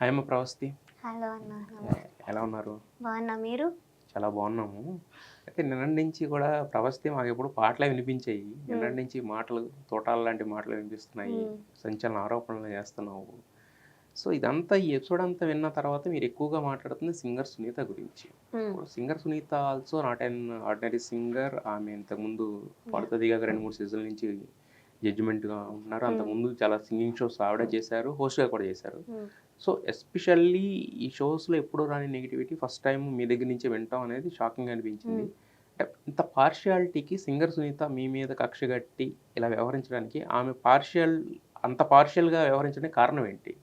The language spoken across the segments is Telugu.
హాయ్ అమ్మ ప్రవస్తి. హలో అన్న. నమస్తే. ఎలా ఉన్నారు? బాగున్నా, మీరు? చాలా బాగున్నాము. అయితే నిన్నటి నుంచి కూడా ప్రవస్తి మాకెప్పుడు పాటలే వినిపించాయి. నిన్నటి నుంచి మాటలు, తోటాలు లాంటి మాటలు వినిపిస్తున్నాయి. సంచలన ఆరోపణలు చేస్తున్నావు. సో ఇదంతా ఈ ఎపిసోడ్ అంతా విన్న తర్వాత మీరు ఎక్కువగా మాట్లాడుతుంది సింగర్ సునీత గురించి. Singer Sunitha also not an ordinary singer. ఆమె ఇంతకుముందు పడుతుందిగా 2-3 సీజన్ల నుంచి జడ్జిమెంట్గా ఉన్నారు. అంతకుముందు చాలా సింగింగ్ షోస్ ఆవిడ చేశారు, హోస్ట్గా కూడా చేశారు. సో ఎస్పెషల్లీ ఈ షోస్లో ఎప్పుడూ రాని నెగిటివిటీ ఫస్ట్ టైం మీ దగ్గర నుంచే వింటాం అనేది షాకింగ్ అనిపించింది. అంటే ఇంత పార్షియాలిటీకి సింగర్ సునీత మీ మీద కక్ష కట్టి ఇలా వ్యవహరించడానికి ఆమె అంత పార్షియల్గా వ్యవహరించడానికి కారణం ఏంటి?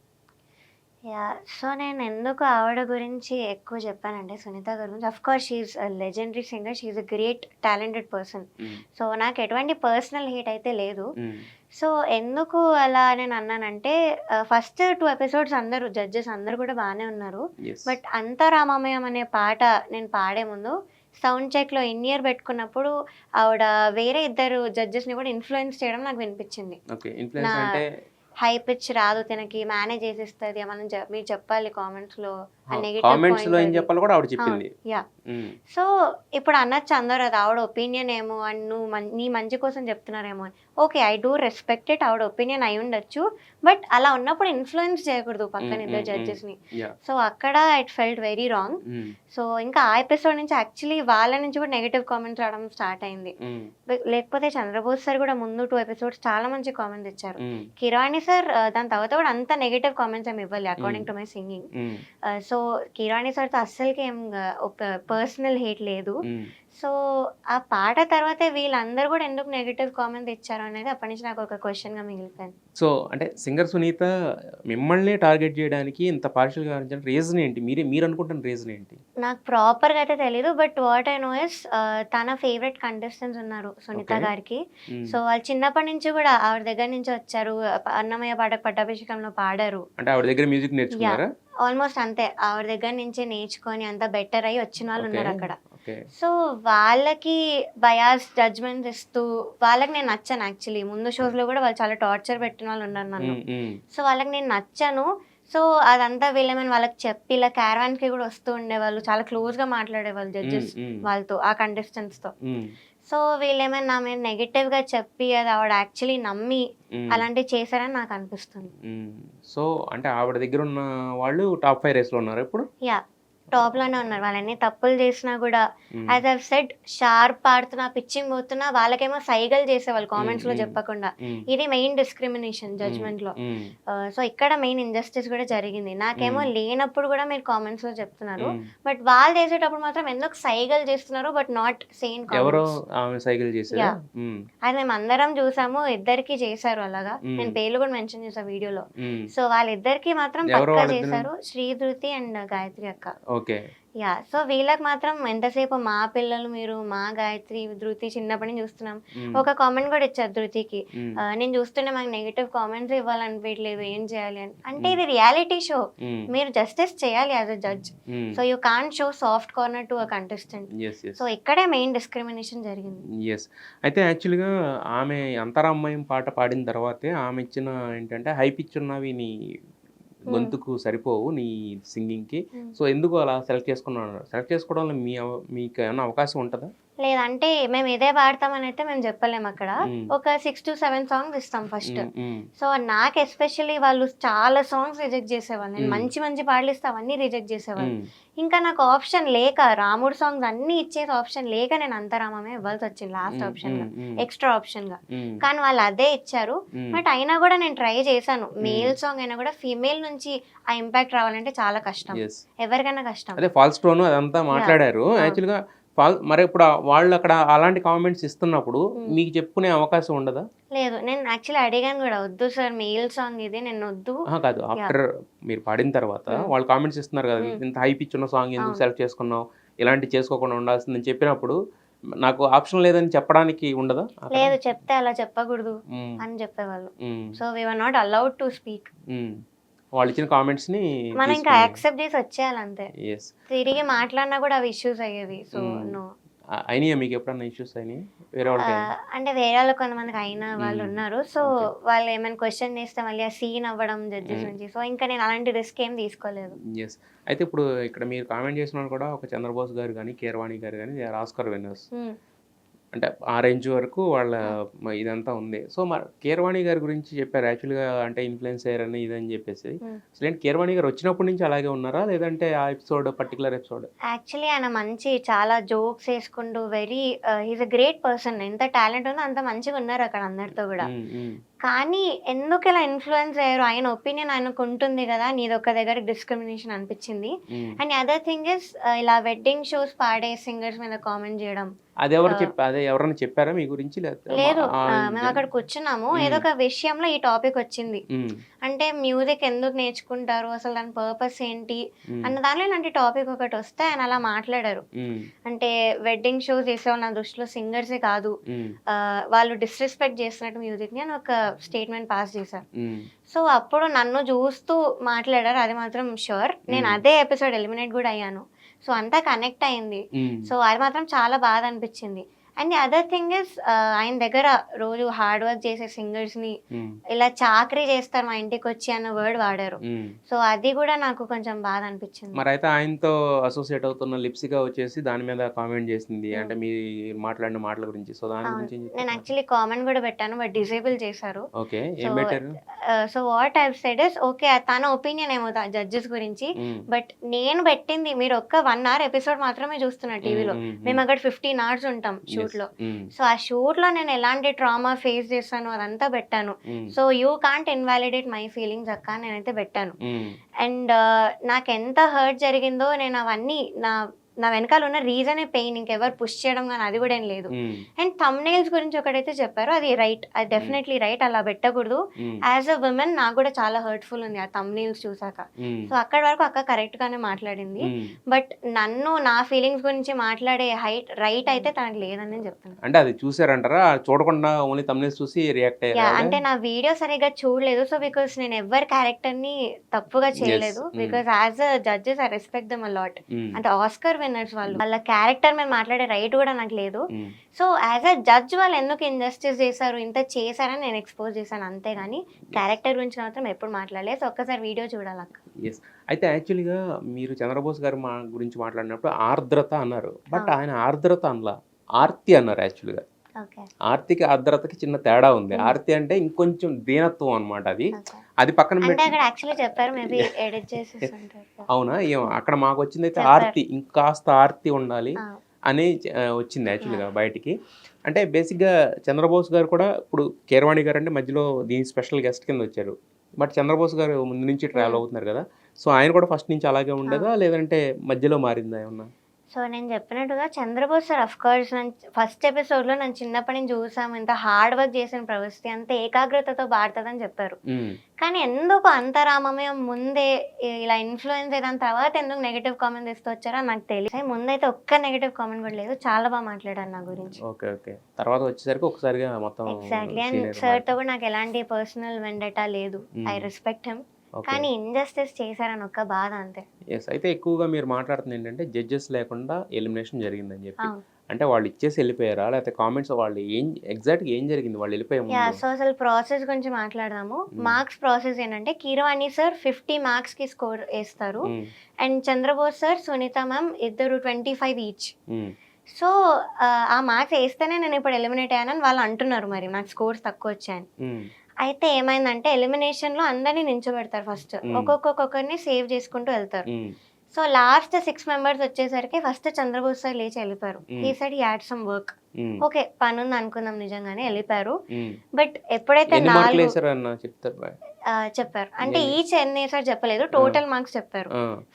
యా, సో నేను ఎందుకు ఆవిడ గురించి ఎక్కువ చెప్పానంటే సునీత గారి గురించి, of course she's legendary singer, she's a great talented person. So నాకు ఎటువంటి పర్సనల్ హేట్ అయితే లేదు. సో ఎందుకు అలా నేను అన్నానంటే, ఫస్ట్ 2 ఎపిసోడ్స్ అందరూ జడ్జెస్ అందరూ కూడా బాగానే ఉన్నారు. బట్ అంతరామమయం అనే పాట నేను పాడే ముందు సౌండ్ చెక్లో ఇన్ ఇయర్ పెట్టుకున్నప్పుడు ఆవిడ వేరే 2 జడ్జెస్ని కూడా ఇన్ఫ్లుయెన్స్ చేయడం నాకు వినిపించింది. హై పిచ్ రాదు, తనకి మేనేజ్ చేసేస్తుంది, మనం మీరు చెప్పాలి కామెంట్స్లో యా. సో ఇప్పుడు అనొచ్చు అందరూ అది ఆవిడ ఒపీనియన్ ఏమో అండ్ నువ్వు నీ మంచి కోసం చెప్తున్నారేమో అని. Okay, I do respect it, ఆవిడ ఒపీనియన్ అయి ఉండొచ్చు. బట్ అలా ఉన్నప్పుడు ఇన్ఫ్లుయెన్స్ చేయకూడదు పక్కన 2 జడ్జెస్ని. సో అక్కడ it felt very wrong. So ఇంకా ఆ ఎపిసోడ్ నుంచి యాక్చువల్లీ వాళ్ళ నుంచి కూడా నెగిటివ్ కామెంట్స్ రావడం స్టార్ట్ అయింది. లేకపోతే చంద్రబోస్ సార్ కూడా ముందు 2 ఎపిసోడ్స్ చాలా మంచి కామెంట్స్ ఇచ్చారు. కిరాణి సార్ దాని తర్వాత కూడా అంత నెగిటివ్ కామెంట్స్ ఏమి ఇవ్వాలి according to my singing. So కిరాణి సార్తో అస్సలకి ఏం పర్సనల్ హేట్ లేదు. సో ఆ పాట తర్వాతే వీళ్ళందరూ కూడా ఎందుకు నెగిటివ్ కామెంట్ ఇచ్చారు అనేది అప్పటి నుంచి నాకు ఒక క్వశ్చన్గా మిగిలిపోయింది. సో అంటే సింగర్ సునీత మిమ్మల్ని టార్గెట్ చేయడానికి ఇంత పార్షియల్గా రీజన్ ఏంటి? మీరు అనుకుంటున్న రీజన్ ఏంటి? నాకు ప్రాపర్గా అయితే తెలీదు. But what I know is తన ఫేవరెట్ కంటెస్టెంట్స్ ఉన్నారు సునీత గారికి. సో వాళ్ళు చిన్నప్పటి నుంచి కూడా ఆవిడ దగ్గర నుంచి వచ్చారు. అన్నమయ్య పాట పట్టాభిషేకంలో పాడారు. అంటే ఆవిడ దగ్గర మ్యూజిక్ నేర్చుకున్నారా? ఆల్మోస్ట్ అంతే, ఆవిడ దగ్గర నుంచి నేర్చుకొని అంత బెటర్ అయ్యి వచ్చిన వాళ్ళు ఉన్నారు అక్కడ. సో వాళ్ళకి బయాస్ జడ్జ్మెంట్స్ ఇస్తూ వాళ్ళకి నేను నచ్చాను. యాక్చువల్లీ ముందు షోస్లో కూడా వాళ్ళు చాలా టార్చర్ పెట్టిన వాళ్ళు ఉన్నారు నన్ను. సో వాళ్ళకి నేను నచ్చాను. సో అదంతా వీళ్ళేమైనా వాళ్ళకి చెప్పి ఇలా క్యారవాన్కి కూడా వస్తూ ఉండేవాళ్ళు, చాలా క్లోజ్గా మాట్లాడేవాళ్ళు జడ్జెస్ వాళ్ళతో, ఆ కంటెస్టెంట్స్తో. సో వీళ్ళేమైనా నా మీద నెగిటివ్గా చెప్పి అది ఆవిడ యాక్చువల్లీ నమ్మి అలాంటివి చేశారని నాకు అనిపిస్తుంది. సో అంటే ఆవిడ దగ్గర ఉన్న వాళ్ళు టాప్ 5 రేస్లో ఉన్నారు ఇప్పుడు? యా, టాప్ లోనే ఉన్నారు. వాళ్ళని తప్పులు చేసినా కూడా యాజ్ ఐ సెడ్ షార్ప్ ఆడుతున్నా, పిచ్చింగ్ పోతున్నా వాళ్ళకేమో సైగలు చేసేవాళ్ళు కామెంట్స్ లో చెప్పకుండా. ఇది మెయిన్ డిస్క్రిమినేషన్ జడ్జ్మెంట్ లో. సో ఇక్కడ మెయిన్ ఇంజస్టిస్ కూడా జరిగింది. నాకేమో లేనప్పుడు కూడా మీరు కామెంట్స్ లో చెప్తున్నారు, బట్ వాళ్ళు చేసేటప్పుడు మాత్రం ఎందుకు సైగలు చేస్తున్నారు బట్ నాట్ సేమ్ కామెంట్స్. అది మేము అందరం చూసాము, ఇద్దరికి చేశారు అలాగా. నేను పేర్లు కూడా మెన్షన్ చేసా వీడియోలో. సో వాళ్ళిద్దరికి మాత్రం పక్కా చేశారు, శ్రీధృతి అండ్ గాయత్రి అక్క. యా, సో వీళ్ళకి మాత్రం ఎంతసేపు మా పిల్లలు మీరు, మా గాయత్రి ధృతి చిన్నప్పటి నుంచి చూస్తున్నాం. ఒక కామెంట్ కూడా ఇచ్చారు ధృతికి, నేను చూస్తుంటే మాకు నెగిటివ్ కామెంట్స్ ఇవ్వాలనిపించలేదు, ఏం చేయాలి అని. అంటే ఇది రియాలిటీ షో, మీరు జస్టిస్ చేయాలి as a judge. So you can't show soft corner to a contestant. So ఇక్కడే మెయిన్ డిస్క్రిమినేషన్ జరిగింది. అయితే యాక్చువల్గా ఆమె అంతరామయం పాట పాడిన తర్వాతే ఆమె ఇచ్చిన ఏంటంటే హై పిచ్ ఉన్నవి నీ గొంతుకు సరిపోవు నీ సింగింగ్కి, సో ఎందుకు అలా సెలెక్ట్ చేసుకున్నాను? సెలెక్ట్ చేసుకోవడంలో మీకు ఏమైనా అవకాశం ఉంటుందా? లేదంటే మేము ఇదే పాడతామని అయితే మేము చెప్పలేము. అక్కడ ఒక 6 to 7 సాంగ్స్ ఇస్తాం ఫస్ట్. సో నాకు ఎస్పెషల్లీ వాళ్ళు చాలా సాంగ్స్ రిజెక్ట్ చేసేవాళ్ళు. నేను మంచి మంచి పాటలు ఇస్తే అవన్నీ రిజెక్ట్ చేసేవాళ్ళు. ఇంకా నాకు ఆప్షన్ లేక, రాముడు సాంగ్స్ అన్ని ఇచ్చేసి ఆప్షన్ లేక నేను అంతరామమే ఇవ్వాల్సి వచ్చింది లాస్ట్ ఆప్షన్ గా, ఎక్స్ట్రా ఆప్షన్ గా. కానీ వాళ్ళు అదే ఇచ్చారు. బట్ అయినా కూడా నేను ట్రై చేశాను. మేల్ సాంగ్ అయినా కూడా ఫీమేల్ నుంచి ఆ ఇంపాక్ట్ రావాలంటే చాలా కష్టం, ఎవరికైనా కష్టం. అదే ఫాల్స్ టోన్ అదంతా మాట్లాడారు యాక్చువల్గా. మరి ఇప్పుడు వాళ్ళు అక్కడ అలాంటి కామెంట్స్ ఇస్తున్నప్పుడు మీకు చెప్పుకునే అవకాశం ఉండదా? లేదు, నేను యాక్చువల్లీ అడిగాను కూడా, వద్దు సార్ మెయిల్ సాంగ్ ఇది, నేను వద్దు. కాదు, ఆఫ్టర్ మీరు పాడిన తర్వాత వాళ్ళు కామెంట్స్ ఇస్తున్నారు కదా, ఇంత హై పిచ్ ఉన్న సాంగ్ ఎందుకు సెలెక్ట్ చేసుకున్నావు, ఇలాంటి చేసుకోకుండా ఉండాల్సిందని చెప్పినప్పుడు నాకు ఆప్షన్ లేదని చెప్పడానికి ఉండదా? లేదు, చెప్తే అలా చెప్పకూడదు అని చెప్పేవాళ్ళు. So we were not allowed to speak. వాళ్ళు ఇచ్చిన కామెంట్స్ ని మనం ఇంకా యాక్సెప్ట్ చేసి వచ్చేయాలి అంతే. తిరిగి మాట్లాడినా కూడా అవి ఇష్యూస్ అయ్యేవి. So no. అయినాయా మీకు ఎప్పుడన్నా ఇష్యూస్ అయినాయి వేరే వాళ్ళకి? అంటే వేరే వాళ్ళు కొంతమందికి అయిన వాళ్ళు ఉన్నారు. సో వాళ్ళు ఏమైనా క్వశ్చన్ చేస్తే మళ్ళీ ఆ సీన్ అవ్వడం జడ్జెస్ నుంచి. సో ఇంకా నేను అలాంటి రిస్క్ ఏం తీసుకోలేదు. ఎస్. అయితే ఇప్పుడు ఇక్కడ మీరు కామెంట్ చేసిన వాళ్ళు కూడా ఒక చంద్రబోస్ గారు కానీ కీరవాణి గారు కానీ ఆస్కార్ విన్నర్స్. అంటే ఆ రేంజ్ వరకు వాళ్ళ ఇదంతా ఉంది. సో మరి కీరవాణి గారి గురించి చెప్పారు యాక్చువల్గా, అంటే ఇన్ఫ్లుయెన్స్ అయ్యారని ఇదని చెప్పేసి. అసలు కీరవాణి గారు వచ్చినప్పటి నుంచి అలాగే ఉన్నారా, లేదంటే ఆ ఎపిసోడ్ పర్టికులర్ ఎపిసోడ్? యాక్చువల్లీ ఆయన మంచి చాలా జోక్స్ వేసుకుంటూ very he's a great person. ఎంత టాలెంట్ ఉందో అంత మంచిగా ఉన్నారు అక్కడ అందరితో కూడా. కానీ ఎందుకు ఇలా ఇన్ఫ్లుయెన్స్ అయ్యారు, ఆయన ఒపీనియన్ ఆయనకు ఉంటుంది కదా, నీదొక్క దగ్గర డిస్క్రిమినేషన్ అనిపించింది. అండ్ అదర్ థింగ్ ఇస్ ఇలా వెడ్డింగ్ షోస్ పాడే సింగర్స్ మీద కామెంట్ చేయడం. అది ఎవరు అదే ఎవరైనా చెప్పారా మీ గురించి? లేదు, మేము అక్కడ కూర్చున్నాము, ఏదో ఒక విషయంలో ఈ టాపిక్ వచ్చింది. అంటే మ్యూజిక్ ఎందుకు నేర్చుకుంటారు, అసలు దాని పర్పస్ ఏంటి అన్న దానిలో ఇలాంటి టాపిక్ ఒకటి వస్తే ఆయన అలా మాట్లాడారు. అంటే వెడ్డింగ్ షోస్ చేసేవాళ్ళు నా దృష్టిలో సింగర్సే కాదు, వాళ్ళు డిస్రెస్పెక్ట్ చేస్తున్నట్టు మ్యూజిక్ ని అని ఒక స్టేట్మెంట్ పాస్ చేశారు. సో అప్పుడు నన్ను చూస్తూ మాట్లాడారు, అది మాత్రం షూర్. నేను అదే ఎపిసోడ్ ఎలిమినేట్ కూడా అయ్యాను. సో అంతా కనెక్ట్ అయింది. సో అది మాత్రం చాలా బాధ అనిపించింది. And the other thing is ఆయన దగ్గర రోజు హార్డ్ వర్క్ చేసే సింగర్స్ ని ఇలా చాకరీ చేస్తారు మా ఇంటికి వచ్చి అన్న వర్డ్ వాడారు. సో అది కూడా నాకు కొంచెం బాధ అనిపించింది. మరి అయితే ఆయనతో అసోసియేట్ అవుతున్న లిప్సిగా వచ్చేసి దాని మీద కామెంట్ చేసింది, అంటే మీ మాట్లాడిన మాటల గురించి. సో దాని గురించి నేను యాక్చువల్లీ కామెంట్ కూడా పెట్టాను, బట్ డిసేబుల్ చేశారు. ఓకే, ఏం పెట్టారు? So what I said is, okay తన ఒపీనియన్ ఏమో జడ్జెస్ గురించి, బట్ నేను పెట్టింది మీరు ఒక్క 1 hour ఎపిసోడ్ మాత్రమే చూస్తున్నారు టీవీలో. మేము అక్కడ 15 hours ఉంటాం షూట్ లో. సో ఆ షూట్ లో నేను ఎలాంటి ట్రామా ఫేస్ చేస్తాను అదంతా పెట్టాను. So you can't invalidate my feelings అక్క నేనైతే పెట్టాను. అండ్ నాకు ఎంత హర్ట్ జరిగిందో నేను అవన్నీ నా వెనకాల ఉన్న రీజనే పెయిన్, ఇంకెవరు పుష్ చేయడం కానీ అది కూడా ఏం లేదు. అండ్ థంబ్నెయిల్స్ గురించి ఒకటైతే చెప్పారు, అది రైట్, అది డెఫినెట్లీ రైట్, అలా పెట్టకూడదు. యాజ్ అ ఉమెన్ నాకు కూడా చాలా హర్ట్ఫుల్ ఉంది ఆ థంబ్నెయిల్స్ చూసాక. సో అక్కడి వరకు అక్క కరెక్ట్ గానే మాట్లాడింది, బట్ నన్ను నా ఫీలింగ్స్ గురించి మాట్లాడే రైట్ అయితే తనకు లేదని నేను చెప్తాను. అంటే అది చూసారంటారా, చూడకుండా ఓన్లీ థంబ్నెయిల్స్ చూసి రియాక్ట్ అయ్యారా? అంటే నా వీడియో సరిగ్గా చూడలేదు. సో బికాస్ నేను ఎవరి క్యారెక్టర్ ని తప్పుగా చేయలేదు, because as a judges I respect them a lot. అంటే ఆస్కర్ వాళ్ళ క్యారెక్టర్ మీద మాట్లాడే రైట్ కూడా నాకు లేదు. సో యాజ్ అ జడ్జ్ వాళ్ళు ఎందుకు ఇన్జస్టిస్ చేశారు, ఇంత చేశారని నేను ఎక్స్పోజ్ చేశాను, అంతేగాని క్యారెక్టర్ గురించి మాత్రం ఎప్పుడు మాట్లాడలేదు. సో ఒక్కసారి వీడియో చూడాలక్క. అయితే యాక్చువల్గా మీరు చంద్రబోస్ గారు గురించి మాట్లాడినప్పుడు ఆర్ద్రత అన్నారు, బట్ ఆయన ఆర్ద్రత అనలా, ఆర్తి అన్నారు. యాక్చువల్గా ఆర్తికి ఆర్ద్రతకి చిన్న తేడా ఉంది. ఆర్తి అంటే ఇంకొంచెం దీనత్వం అనమాట. అది పక్కన అవునా, ఏమో అక్కడ మాకు వచ్చింది అయితే ఆర్తి, ఇంకాస్త ఆర్తి ఉండాలి అని వచ్చింది యాక్చువల్గా బయటికి. అంటే బేసిక్గా చంద్రబోస్ గారు కూడా ఇప్పుడు కీరవాణి గారు అంటే మధ్యలో దీని స్పెషల్ గెస్ట్ కింద వచ్చారు, బట్ చంద్రబోస్ గారు ముందు నుంచి ట్రావెల్ అవుతున్నారు కదా. సో ఆయన కూడా ఫస్ట్ నుంచి అలాగే ఉండేదా, లేదంటే మధ్యలో మారిందా ఏమన్నా? సో నేను చెప్పినట్టుగా Chandrabose sir of course first ఎపిసోడ్లో నన్ను చిన్నప్పటి నుంచి చూసాము, ఇంత హార్డ్ వర్క్ చేసిన ప్రవృత్తి అంత ఏకాగ్రతతో పాడుతుందని చెప్పారు. కానీ ఎందుకు అంతరామమే ముందే ఇలా ఇన్ఫ్లుయెన్స్ అయిన తర్వాత ఎందుకు నెగిటివ్ కామెంట్ ఇస్తూ వచ్చారో నాకు తెలియదు. ముందైతే ఒక్క నెగిటివ్ కామెంట్ కూడా లేదు, చాలా బాగా మాట్లాడారు నా గురించి. ఓకే, తర్వాత వచ్చేసరికి ఒకసారిగా మొత్తం ఎగ్జాక్ట్లీ. అండ్ సార్తో కూడా నాకు ఎలాంటి పర్సనల్ వెండటా లేదు, ఐ రెస్పెక్ట్ హిమ్. కానీ ఇన్జస్టిస్ చేశారని ఒక్క బాధ అంతే. అయితే ఎక్కువగా మీరు మాట్లాడుతుంది ఏంటంటే జడ్జెస్ లేకుండా ఎలిమినేషన్ జరిగిందని చెప్పి, అంటే వాళ్ళు ఇచ్చేసి వెళ్ళిపోయారా, లేకపోతే కామెంట్స్ వాళ్ళు ఎగ్జాక్ట్గా ఏం జరిగింది వాళ్ళు వెళ్ళిపోయా? సో అసలు ప్రాసెస్ గురించి మాట్లాడదాము. మార్క్స్ ప్రాసెస్ ఏంటంటే కీరవాణి సార్ 50 marks కి స్కోర్ వేస్తారు, and Chandrabose sir, Sunitha ma'am ఇద్దరు 25 ఈచ్. సో ఆ మార్క్స్ వేస్తేనే నేను ఇప్పుడు ఎలిమినేట్ అయ్యానని వాళ్ళు అంటున్నారు, మరి నాకు స్కోర్స్ తక్కువ వచ్చాయని. అయితే ఏమైందంటే ఎలిమినేషన్ లో అందరినీ నించోబెడతారు, ఫస్ట్ ఒక్కొక్కరిని సేవ్ చేసుకుంటూ వెళ్తారు. సో లాస్ట్ 6 members వచ్చేసరికి ఫస్ట్ చంద్రబోస్ సార్ లేచి వెళ్ళిపోయారు. ఈ side he had some work, okay పని ఉంది అనుకుందాం, నిజంగానే వెళ్ళిపోయారు. బట్ ఎప్పుడైతే 4 చెప్పారు, అంటే ఈచ్ ఎన్ని వేసారు చెప్పలేదు, టోటల్ మార్క్స్ చెప్పారు.